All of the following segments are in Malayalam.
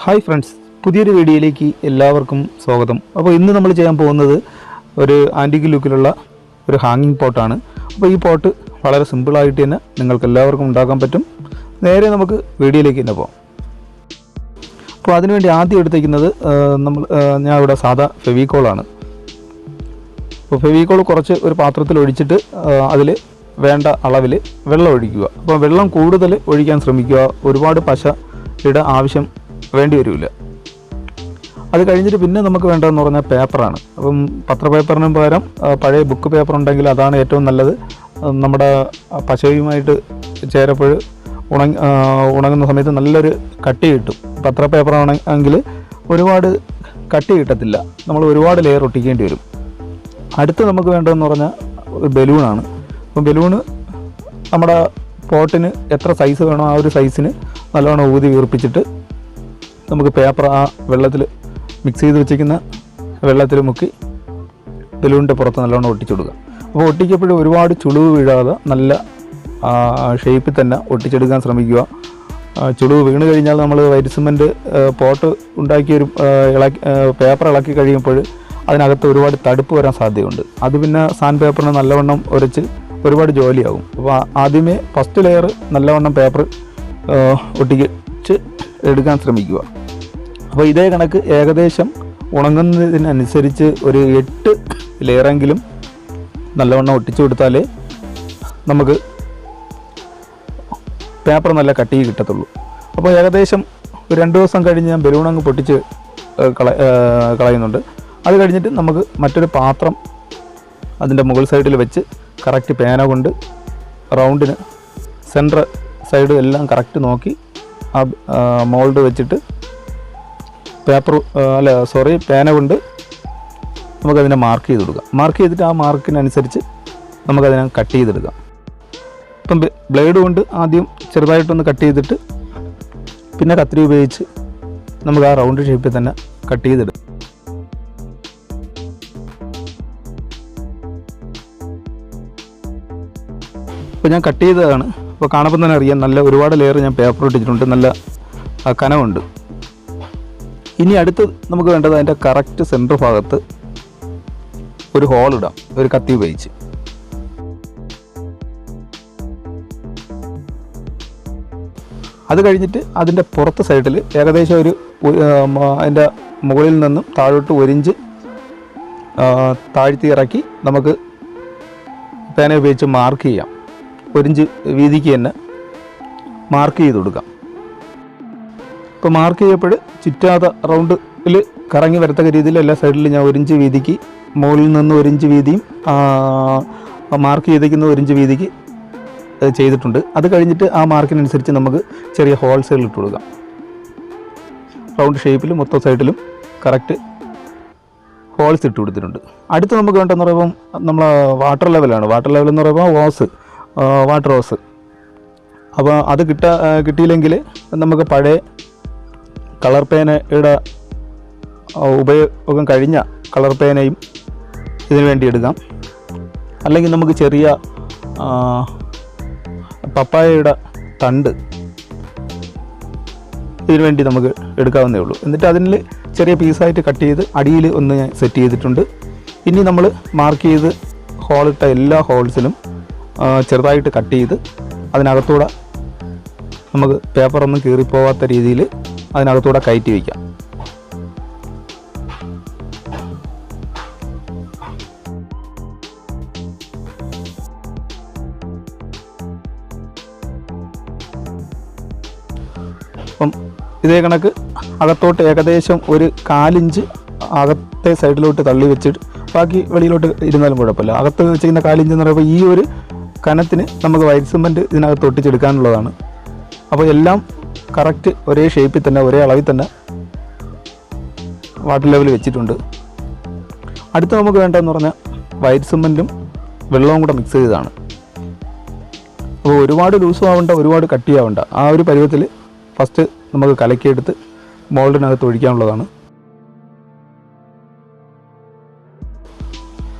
ഹായ് ഫ്രണ്ട്സ്, പുതിയൊരു വീഡിയോയിലേക്ക് എല്ലാവർക്കും സ്വാഗതം. അപ്പോൾ ഇന്ന് നമ്മൾ ചെയ്യാൻ പോകുന്നത് ഒരു ആൻറ്റിക് ലുക്കിലുള്ള ഒരു ഹാങ്ങിങ് പോട്ടാണ്. അപ്പോൾ ഈ പോട്ട് വളരെ സിമ്പിളായിട്ട് തന്നെ നിങ്ങൾക്ക് എല്ലാവർക്കും ഉണ്ടാക്കാൻ പറ്റും. നേരെ നമുക്ക് വീഡിയോയിലേക്ക് തന്നെ പോകാം. അപ്പോൾ അതിനുവേണ്ടി ആദ്യം എടുത്തേക്കുന്നത് ഞാൻ ഇവിടെ സാധാ ഫെവിക്കോളാണ്. അപ്പോൾ ഫെവിക്കോൾ കുറച്ച് ഒരു പാത്രത്തിൽ ഒഴിച്ചിട്ട് അതിൽ വേണ്ട അളവിൽ വെള്ളം ഒഴിക്കുക. അപ്പോൾ വെള്ളം കൂടുതൽ ഒഴിക്കാൻ ശ്രമിക്കുക. ഒരുപാട് പശയുടെ ആവശ്യം വേണ്ടി വരില്ല. അത് കഴിഞ്ഞിട്ട് പിന്നെ നമുക്ക് വേണ്ടതെന്ന് പറഞ്ഞാൽ പേപ്പറാണ്. അപ്പം പത്രപേപ്പറിന് പകരം പഴയ ബുക്ക് പേപ്പർ ഉണ്ടെങ്കിൽ അതാണ് ഏറ്റവും നല്ലത്. നമ്മുടെ പശയുമായിട്ട് ചേരപ്പോൾ ഉണങ്ങുന്ന സമയത്ത് നല്ലൊരു കട്ടി കിട്ടും. പത്ര പേപ്പറാണെങ്കിൽ ഒരുപാട് കട്ടി കിട്ടത്തില്ല, നമ്മൾ ഒരുപാട് ലെയർ ഒട്ടിക്കേണ്ടി വരും. അടുത്ത് നമുക്ക് വേണ്ടതെന്ന് പറഞ്ഞാൽ ഒരു ബലൂണാണ്. അപ്പം ബലൂണ് നമ്മുടെ പോട്ടിന് എത്ര സൈസ് വേണോ ആ ഒരു സൈസിന് നല്ലോണം ഊതി വീർപ്പിച്ചിട്ട് നമുക്ക് പേപ്പർ ആ വെള്ളത്തിൽ മിക്സ് ചെയ്ത് വെച്ചിരിക്കുന്ന വെള്ളത്തിൽ മുക്കി ബലൂണിൻ്റെ പുറത്ത് നല്ലോണം ഒട്ടിച്ചു കൊടുക്കുക. അപ്പോൾ ഒട്ടിക്കപ്പോഴും ഒരുപാട് ചുളിവ് വീഴാതെ നല്ല ഷേപ്പിൽ തന്നെ ഒട്ടിച്ചെടുക്കാൻ ശ്രമിക്കുക. ചുളിവ് വീണ് കഴിഞ്ഞാൽ നമ്മൾ വൈറ്റ് സിമൻറ്റ് പോട്ട് ഉണ്ടാക്കിയൊരു പേപ്പർ ഇളക്കി കഴിയുമ്പോൾ അതിനകത്ത് ഒരുപാട് തടുപ്പ് വരാൻ സാധ്യതയുണ്ട്. അത് പിന്നെ സാൻഡ് പേപ്പറിന് നല്ലവണ്ണം ഉരച്ച് ഒരുപാട് ജോലിയാകും. അപ്പോൾ ആദ്യമേ ഫസ്റ്റ് ലെയർ നല്ലവണ്ണം പേപ്പർ ഒട്ടിച്ച് എടുക്കാൻ ശ്രമിക്കുക. അപ്പോൾ ഇതേ കണക്ക് ഏകദേശം ഉണങ്ങുന്നതിനനുസരിച്ച് ഒരു 8 ലെയറെങ്കിലും നല്ലവണ്ണം ഒട്ടിച്ചു കൊടുത്താലേ നമുക്ക് പേപ്പർ നല്ല കട്ടി കിട്ടത്തുള്ളൂ. അപ്പോൾ ഏകദേശം ഒരു 2 ദിവസം കഴിഞ്ഞ് ഞാൻ ബലൂൺ അങ്ങ് പൊട്ടിച്ച് കളയുന്നുണ്ട്. അത് കഴിഞ്ഞിട്ട് നമുക്ക് മറ്റൊരു പാത്രം അതിൻ്റെ മുകൾ സൈഡിൽ വെച്ച് കറക്റ്റ് പേന കൊണ്ട് റൗണ്ടിന് സെൻറ്റർ സൈഡ് എല്ലാം കറക്റ്റ് നോക്കി ആ മോൾഡ് വെച്ചിട്ട് പേന കൊണ്ട് നമുക്കതിനെ മാർക്ക് ചെയ്ത് കൊടുക്കാം. മാർക്ക് ചെയ്തിട്ട് ആ മാർക്കിനനുസരിച്ച് നമുക്കതിനെ കട്ട് ചെയ്തെടുക്കാം. ഇപ്പം ബ്ലേഡ് കൊണ്ട് ആദ്യം ചെറുതായിട്ടൊന്ന് കട്ട് ചെയ്തിട്ട് പിന്നെ കത്രി ഉപയോഗിച്ച് നമുക്ക് ആ റൗണ്ട് ഷേപ്പിൽ തന്നെ കട്ട് ചെയ്തെടുക്കാം. ഇപ്പോൾ ഞാൻ കട്ട് ചെയ്തതാണ്. അപ്പോൾ കാണുമ്പോൾ തന്നെ അറിയാം നല്ല ഒരുപാട് ലെയർ ഞാൻ പേപ്പർ ഇട്ടിട്ടുണ്ട്, നല്ല കനമുണ്ട്. ഇനി അടുത്ത് നമുക്ക് വേണ്ടത് അതിൻ്റെ കറക്റ്റ് സെൻറ്റർ ഭാഗത്ത് ഒരു ഹോൾ ഇടാം, ഒരു കത്തി ഉപയോഗിച്ച്. അത് കഴിഞ്ഞിട്ട് അതിൻ്റെ പുറത്ത് സൈഡിൽ ഏകദേശം അതിൻ്റെ മുകളിൽ നിന്നും താഴോട്ട് 1 ഇഞ്ച് താഴ്ത്തി ഇറക്കി നമുക്ക് പേന ഉപയോഗിച്ച് മാർക്ക് ചെയ്യാം. 1 ഇഞ്ച് വീതിക്ക് തന്നെ മാർക്ക് ചെയ്ത് കൊടുക്കാം. ഇപ്പോൾ മാർക്ക് ചെയ്യപ്പോൾ ചുറ്റാതെ റൗണ്ടിൽ കറങ്ങി വരത്തക്ക രീതിയിൽ എല്ലാ സൈഡിലും ഞാൻ 1 ഇഞ്ച് വീതിക്ക് മുകളിൽ നിന്ന് 1 ഇഞ്ച് വീതിയും മാർക്ക് ചെയ്തിരിക്കുന്ന 1 ഇഞ്ച് വീതിക്ക് ചെയ്തിട്ടുണ്ട്. അത് കഴിഞ്ഞിട്ട് ആ മാർക്കിനനുസരിച്ച് നമുക്ക് ചെറിയ ഹോൾസുകൾ ഇട്ട് കൊടുക്കാം. റൗണ്ട് ഷേപ്പിലും മൊത്തം സൈഡിലും കറക്റ്റ് ഹോൾസ് ഇട്ട് കൊടുത്തിട്ടുണ്ട്. അടുത്ത് നമുക്ക് വേണ്ടതെന്ന് പറയുമ്പം നമ്മൾ വാട്ടർ ലെവലാണ്. വാട്ടർ ലെവൽ എന്ന് പറയുമ്പോൾ വാട്ടർ ഹോസ്. അപ്പോൾ അത് കിട്ടിയില്ലെങ്കിൽ നമുക്ക് പഴയ കളർ പേനയുടെ ഉപയോഗം കഴിഞ്ഞ കളർ പേനയും ഇതിനു വേണ്ടി എടുക്കാം. അല്ലെങ്കിൽ നമുക്ക് ചെറിയ പപ്പായയുടെ തണ്ട് ഇതിനു വേണ്ടി നമുക്ക് എടുക്കാവുന്നേ ഉള്ളൂ. എന്നിട്ട് അതിൽ ചെറിയ പീസായിട്ട് കട്ട് ചെയ്ത് അടിയിൽ ഒന്ന് ഞാൻ സെറ്റ് ചെയ്തിട്ടുണ്ട്. ഇനി നമ്മൾ മാർക്ക് ചെയ്ത് ഹോളിട്ട എല്ലാ ഹോൾസിലും ചെറുതായിട്ട് കട്ട് ചെയ്ത് അതിനകത്തൂടെ നമുക്ക് പേപ്പറൊന്നും കീറിപ്പോവാത്ത രീതിയിൽ അതിനകത്തൂടെ കയറ്റി വയ്ക്കാം. അപ്പം ഇതേ കണക്ക് അകത്തോട്ട് ഏകദേശം ഒരു 4 ഇഞ്ച് അകത്തെ സൈഡിലോട്ട് തള്ളി വെച്ചിട്ട് ബാക്കി വെളിയിലോട്ട് ഇരുന്നാലും കുഴപ്പമില്ല. അകത്ത് വെച്ചിരിക്കുന്ന 4 ഇഞ്ച് എന്ന് പറയുമ്പോൾ ഈ ഒരു കനത്തിന് നമുക്ക് വൈറ്റ് സിമൻറ്റ് ഇതിനകത്ത് ഒട്ടിച്ചെടുക്കാനുള്ളതാണ്. അപ്പോൾ എല്ലാം കറക്റ്റ് ഒരേ ഷേപ്പിൽ തന്നെ ഒരേ അളവിൽ തന്നെ വാട്ടർ ലെവൽ വെച്ചിട്ടുണ്ട്. അടുത്ത് നമുക്ക് വേണ്ടതെന്ന് പറഞ്ഞാൽ വൈറ്റ് സിമൻറ്റും വെള്ളവും കൂടെ മിക്സ് ചെയ്തതാണ്. അപ്പോൾ ഒരുപാട് ലൂസും ആവണ്ട, ഒരുപാട് കട്ടിയാവണ്ട. ആ ഒരു പരുവത്തിൽ ഫസ്റ്റ് നമുക്ക് കലക്കിയെടുത്ത് മോൾഡിനകത്ത് ഒഴിക്കാനുള്ളതാണ്.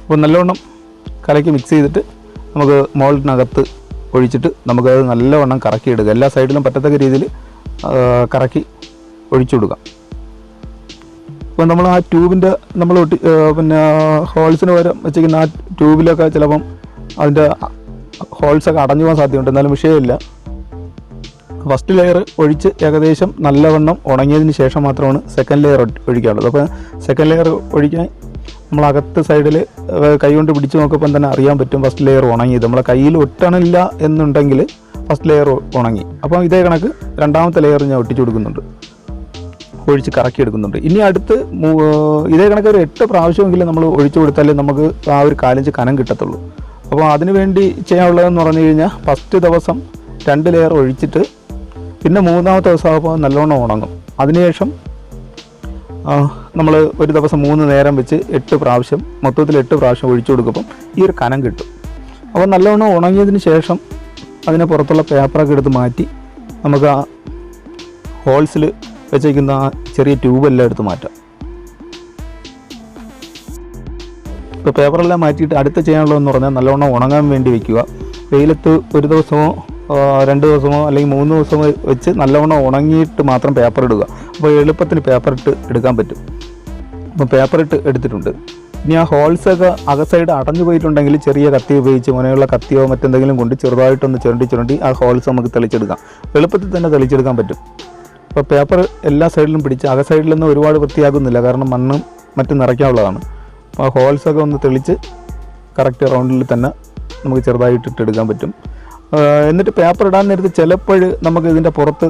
അപ്പോൾ നല്ലവണ്ണം കലക്കി മിക്സ് ചെയ്തിട്ട് നമുക്ക് മോൾഡിനകത്ത് ഒഴിച്ചിട്ട് നമുക്കത് നല്ലവണ്ണം കറക്കിയെടുക്കുക. എല്ലാ സൈഡിലും പറ്റത്തക്ക രീതിയിൽ കറക്കി ഒഴിച്ചു കൊടുക്കാം. അപ്പോൾ നമ്മൾ ആ ട്യൂബിൻ്റെ നമ്മൾ പിന്നെ ഹോൾസിന് പകരം വെച്ചിരിക്കുന്ന ആ ട്യൂബിലൊക്കെ ചിലപ്പം അതിൻ്റെ ഹോൾസൊക്കെ അടഞ്ഞു പോകാൻ സാധ്യതയുണ്ട്. എന്നാലും വിഷയമില്ല. ഫസ്റ്റ് ലെയർ ഒഴിച്ച് ഏകദേശം നല്ലവണ്ണം ഉണങ്ങിയതിന് ശേഷം മാത്രമാണ് സെക്കൻഡ് ലെയർ ഒഴിക്കാനുള്ളത്. അപ്പോൾ സെക്കൻഡ് ലെയർ ഒഴിക്കാൻ നമ്മൾ അകത്ത് സൈഡിൽ കൈ കൊണ്ട് പിടിച്ച് നോക്കുമ്പോൾ തന്നെ അറിയാൻ പറ്റും ഫസ്റ്റ് ലെയർ ഉണങ്ങിയത്. നമ്മളെ കയ്യിൽ ഒട്ടണില്ല എന്നുണ്ടെങ്കിൽ ഫസ്റ്റ് ലെയർ ഉണങ്ങി. അപ്പോൾ ഇതേ കണക്ക് രണ്ടാമത്തെ ലെയർ ഞാൻ ഒട്ടിച്ചു കൊടുക്കുന്നുണ്ട്, ഒഴിച്ച് കറക്കി എടുക്കുന്നുണ്ട്. ഇനി അടുത്ത് ഇതേ കണക്ക് ഒരു 8 പ്രാവശ്യമെങ്കിലും നമ്മൾ ഒഴിച്ചു കൊടുത്താലേ നമുക്ക് ആ ഒരു 4 ഇഞ്ച് കനം കിട്ടത്തുള്ളൂ. അപ്പോൾ അതിന് വേണ്ടി ചെയ്യാനുള്ളതെന്ന് പറഞ്ഞു കഴിഞ്ഞാൽ ഫസ്റ്റ് ദിവസം 2 ലെയർ ഒഴിച്ചിട്ട് പിന്നെ 3ാമത്തെ ദിവസം ആകുമ്പോൾ നല്ലോണം ഉണങ്ങും. അതിനുശേഷം നമ്മൾ ഒരു ദിവസം 3 നേരം വെച്ച് 8 പ്രാവശ്യം, മൊത്തത്തിൽ 8 പ്രാവശ്യം ഒഴിച്ചു കൊടുക്കുമ്പം ഈ ഒരു കനം കിട്ടും. അപ്പോൾ നല്ലോണം ഉണങ്ങിയതിന് ശേഷം അതിനെ പുറത്തുള്ള പേപ്പറൊക്കെ എടുത്ത് മാറ്റി നമുക്ക് ആ ഹോൾസിൽ വെച്ചിരിക്കുന്ന ആ ചെറിയ ട്യൂബെല്ലാം എടുത്ത് മാറ്റാം. ഇപ്പോൾ പേപ്പറെല്ലാം മാറ്റിയിട്ട് അടുത്ത് ചെയ്യാനുള്ളതെന്ന് പറഞ്ഞാൽ നല്ലോണം ഉണങ്ങാൻ വേണ്ടി വയ്ക്കുക. വെയിലത്ത് ഒരു ദിവസമോ 2 ദിവസമോ അല്ലെങ്കിൽ 3 ദിവസമോ വെച്ച് നല്ലവണ്ണം ഉണങ്ങിയിട്ട് മാത്രം പേപ്പർ ഇടുക. അപ്പോൾ എളുപ്പത്തിന് പേപ്പർ ഇട്ട് എടുക്കാൻ പറ്റും. അപ്പോൾ പേപ്പർ ഇട്ട് എടുത്തിട്ടുണ്ട്. ഇനി ആ ഹോൾസൊക്കെ സൈഡ് അടഞ്ഞു പോയിട്ടുണ്ടെങ്കിൽ ചെറിയ കത്തി ഉപയോഗിച്ച് മുനയുള്ള കത്തിയോ മറ്റെന്തെങ്കിലും കൊണ്ട് ചെറുതായിട്ടൊന്ന് ചുരണ്ടി ആ ഹോൾസ് നമുക്ക് തെളിച്ചെടുക്കാം. എളുപ്പത്തിൽ തന്നെ തെളിച്ചെടുക്കാൻ പറ്റും. അപ്പോൾ പേപ്പർ എല്ലാ സൈഡിലും പിടിച്ച് സൈഡിലൊന്നും ഒരുപാട് വൃത്തിയാകുന്നില്ല, കാരണം മണ്ണും മറ്റും നിറയ്ക്കാനുള്ളതാണ്. അപ്പോൾ ആ ഹോൾസൊക്കെ ഒന്ന് തെളിച്ച് കറക്റ്റ് റൗണ്ടിൽ തന്നെ നമുക്ക് ചെറുതായിട്ട് ഇട്ടെടുക്കാൻ പറ്റും. എന്നിട്ട് പേപ്പർ ഇടാൻ നേരത്ത് ചിലപ്പോൾ നമുക്ക് ഇതിൻ്റെ പുറത്ത്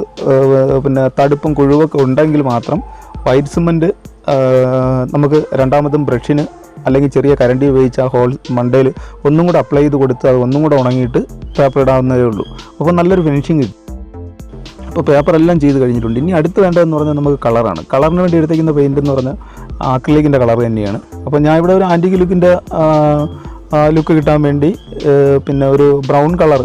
പിന്നെ തടുപ്പും കുഴുവൊക്കെ ഉണ്ടെങ്കിൽ മാത്രം വൈറ്റ് സിമൻറ്റ് നമുക്ക് രണ്ടാമതും ബ്രഷിന് അല്ലെങ്കിൽ ചെറിയ കരണ്ടി ഉപയോഗിച്ച് ആ ഹോൾ മണ്ടയിൽ ഒന്നും കൂടെ അപ്ലൈ ചെയ്ത് കൊടുത്ത് അത് ഒന്നും കൂടെ ഉണങ്ങിയിട്ട് പേപ്പർ ഇടാവുന്നതേ ഉള്ളൂ. അപ്പോൾ നല്ലൊരു ഫിനിഷിങ് കിട്ടും. അപ്പോൾ പേപ്പറെല്ലാം ചെയ്ത് കഴിഞ്ഞിട്ടുണ്ട്. ഇനി അടുത്ത് വേണ്ടതെന്ന് പറഞ്ഞാൽ നമുക്ക് കളറാണ്. കളറിന് വേണ്ടി എടുത്തേക്കുന്ന പെയിൻ്റ് എന്ന് പറഞ്ഞാൽ ആക്രിലിക്കിൻ്റെ കളർ തന്നെയാണ്. അപ്പോൾ ഞാൻ ഇവിടെ ഒരു ആൻറ്റിക് ലുക്കിൻ്റെ ലുക്ക് കിട്ടാൻ വേണ്ടി പിന്നെ ഒരു ബ്രൗൺ കളർ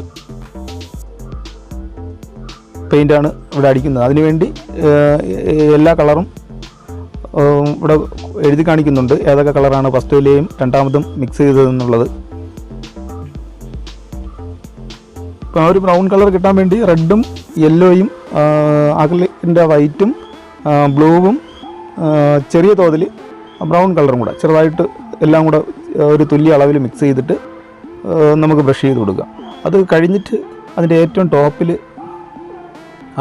പെയിൻ്റാണ് ഇവിടെ അടിക്കുന്നത്. അതിനുവേണ്ടി എല്ലാ കളറും ഇവിടെ എഴുതി കാണിക്കുന്നുണ്ട്, ഏതൊക്കെ കളറാണ് ഫസ്റ്റിലെയും രണ്ടാമതും മിക്സ് ചെയ്തതെന്നുള്ളത്. അപ്പോൾ ആ ഒരു ബ്രൗൺ കളർ കിട്ടാൻ വേണ്ടി റെഡും യെല്ലോയും അക്രിലിക്കിൻ്റെ വൈറ്റും ബ്ലൂവും ചെറിയ തോതിൽ ബ്രൗൺ കളറും കൂടെ ചെറുതായിട്ട് എല്ലാം കൂടെ ഒരു തുല്യ അളവിൽ മിക്സ് ചെയ്തിട്ട് നമുക്ക് ബ്രഷ് ചെയ്ത് കൊടുക്കുക. അത് കഴിഞ്ഞിട്ട് അതിൻ്റെ ഏറ്റവും ടോപ്പിൽ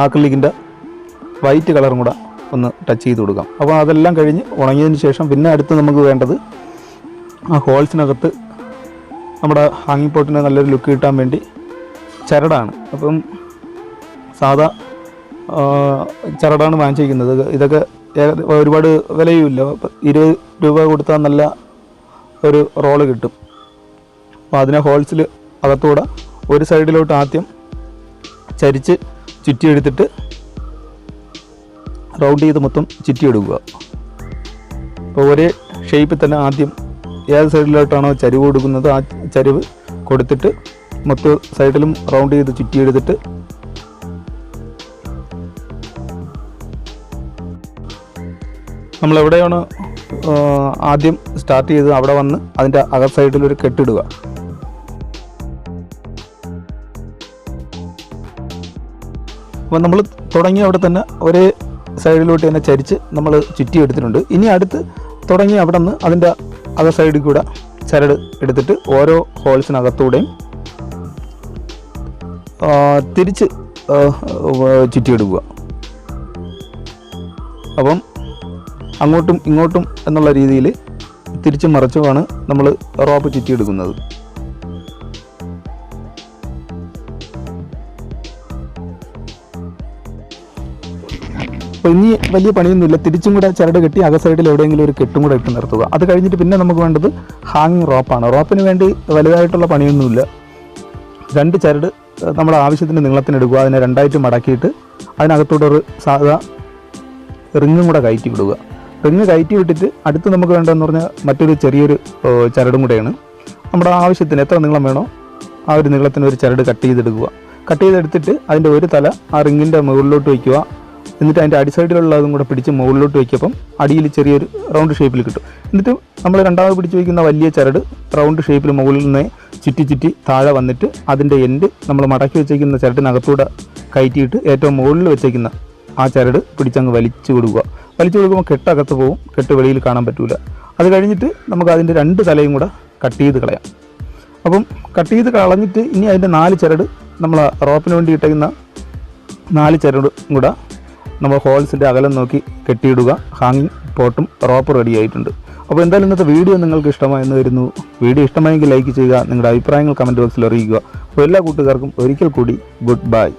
അക്രിലിക്കിൻ്റെ വൈറ്റ് കളറും കൂടെ ഒന്ന് ടച്ച് ചെയ്ത് കൊടുക്കാം. അപ്പോൾ അതെല്ലാം കഴിഞ്ഞ് ഉണങ്ങിയതിന് ശേഷം പിന്നെ അടുത്ത് നമുക്ക് വേണ്ടത് ആ ഹോൾസിനകത്ത് നമ്മുടെ ഹാങ്ങിങ് പോട്ടിന് നല്ലൊരു ലുക്ക് കിട്ടാൻ വേണ്ടി ചരടാണ്. അപ്പം സാധാ ചരടാണ് വാങ്ങിച്ചിരിക്കുന്നത്. ഇതൊക്കെ ഒരുപാട് വിലയുമില്ല, 20 രൂപ കൊടുത്താൽ നല്ല ഒരു റോള് കിട്ടും. അപ്പോൾ അതിനെ ഹോൾസിൽ അകത്തൂടെ ഒരു സൈഡിലോട്ട് ആദ്യം ചരിച്ച് ചുറ്റിയെടുത്തിട്ട് റൗണ്ട് ചെയ്ത് മൊത്തം ചുറ്റിയെടുക്കുക. അപ്പോൾ ഒരേ ഷേപ്പിൽ തന്നെ ആദ്യം ഏത് സൈഡിലോട്ടാണോ ചരിവ് കൊടുക്കുന്നത് ആ ചരിവ് കൊടുത്തിട്ട് മൊത്തം സൈഡിലും റൗണ്ട് ചെയ്ത് ചുറ്റിയെടുത്തിട്ട് നമ്മളെവിടെയാണ് ആദ്യം സ്റ്റാർട്ട് ചെയ്ത് അവിടെ വന്ന് അതിൻ്റെ അകർ സൈഡിലൊരു കെട്ടിടുക. അപ്പോൾ നമ്മൾ തുടങ്ങി അവിടെ തന്നെ ഒരേ സൈഡിലോട്ട് തന്നെ ചരിച്ച് നമ്മൾ ചുറ്റിയെടുത്തിട്ടുണ്ട്. ഇനി അടുത്ത് തുടങ്ങി അവിടെ നിന്ന് അതിൻ്റെ അകർ സൈഡിൽ കൂടെ ചരട് എടുത്തിട്ട് ഓരോ ഹോൾസിനകത്തൂടെയും തിരിച്ച് ചുറ്റിയെടുക്കുക. അപ്പം അങ്ങോട്ടും ഇങ്ങോട്ടും എന്നുള്ള രീതിയിൽ തിരിച്ചും മറിച്ചുമാണ് നമ്മൾ റോപ്പ് ചുറ്റിയെടുക്കുന്നത്. അപ്പോൾ ഇനി വലിയ പണിയൊന്നുമില്ല, തിരിച്ചും കൂടെ ചരട് കെട്ടി അക സൈഡിൽ എവിടെയെങ്കിലും ഒരു കെട്ടും കൂടെ ഇട്ട് നിർത്തുക. അത് കഴിഞ്ഞിട്ട് പിന്നെ നമുക്ക് വേണ്ടത് ഹാങ്ങിങ് റോപ്പാണ്. റോപ്പിന് വേണ്ടി വലുതായിട്ടുള്ള പണിയൊന്നുമില്ല. 2 ചരട് നമ്മുടെ ആവശ്യത്തിന് നീളത്തിനെടുക്കുക, അതിനെ 2ആയിട്ട് മടക്കിയിട്ട് അതിനകത്തൂടെ ഒരു സാധാ റിങ്ങും കൂടെ കയറ്റി വിടുക. റിങ്ങ് കയറ്റി വിട്ടിട്ട് അടുത്ത് നമുക്ക് വേണ്ടതെന്ന് പറഞ്ഞാൽ മറ്റൊരു ചെറിയൊരു ചരടും കൂടെയാണ്. നമ്മുടെ ആവശ്യത്തിന് എത്ര നീളം വേണോ ആ ഒരു നീളത്തിന് ഒരു ചരട് കട്ട് ചെയ്തെടുക്കുക. കട്ട് ചെയ്തെടുത്തിട്ട് അതിൻ്റെ ഒരു തല ആ റിങ്ങിൻ്റെ മുകളിലോട്ട് വയ്ക്കുക. എന്നിട്ട് അതിൻ്റെ അടിസൈഡിലുള്ളതും കൂടെ പിടിച്ച് മുകളിലോട്ട് വയ്ക്കുമ്പം അടിയിൽ ചെറിയൊരു റൗണ്ട് ഷേപ്പിൽ കിട്ടും. എന്നിട്ട് നമ്മൾ രണ്ടാമത് പിടിച്ച് വയ്ക്കുന്ന വലിയ ചരട് റൗണ്ട് ഷേപ്പിൽ മുകളിൽ നിന്ന് ചുറ്റി താഴെ വന്നിട്ട് അതിൻ്റെ എൻഡ് നമ്മൾ മടക്കി വെച്ചേക്കുന്ന ചരടിനകത്തൂടെ കയറ്റിയിട്ട് ഏറ്റവും മുകളിൽ വെച്ചേക്കുന്ന ആ ചരട് പിടിച്ചങ്ങ് വലിച്ചു കൊടുക്കുക. വലിച്ചു കൊടുക്കുമ്പോൾ കെട്ടകത്ത് പോകും, കെട്ട് വെളിയിൽ കാണാൻ പറ്റില്ല. അത് കഴിഞ്ഞിട്ട് നമുക്ക് അതിൻ്റെ 2 തലയും കൂടെ കട്ട് ചെയ്ത് കളയാം. അപ്പം കട്ട് ചെയ്ത് കളഞ്ഞിട്ട് ഇനി അതിൻ്റെ 4 ചരട് നമ്മൾ റോപ്പിന് വേണ്ടി ഇട്ടേക്കുന്ന 4 ചരടും കൂടെ നമ്മൾ ഹോൾസിൻ്റെ അകലം നോക്കി കെട്ടിയിടുക. ഹാങ്ങിങ് പോട്ടും റോപ്പ് റെഡി ആയിട്ടുണ്ട്. അപ്പോൾ എന്തായാലും ഇന്നത്തെ വീഡിയോ നിങ്ങൾക്ക് ഇഷ്ടമായെന്ന് വരുന്നു. വീഡിയോ ഇഷ്ടമായെങ്കിൽ ലൈക്ക് ചെയ്യുക, നിങ്ങളുടെ അഭിപ്രായങ്ങൾ കമൻറ്റ് ബോക്സിൽ അറിയിക്കുക. അപ്പോൾ എല്ലാ കൂട്ടുകാർക്കും ഒരിക്കൽ കൂടി ഗുഡ് ബൈ.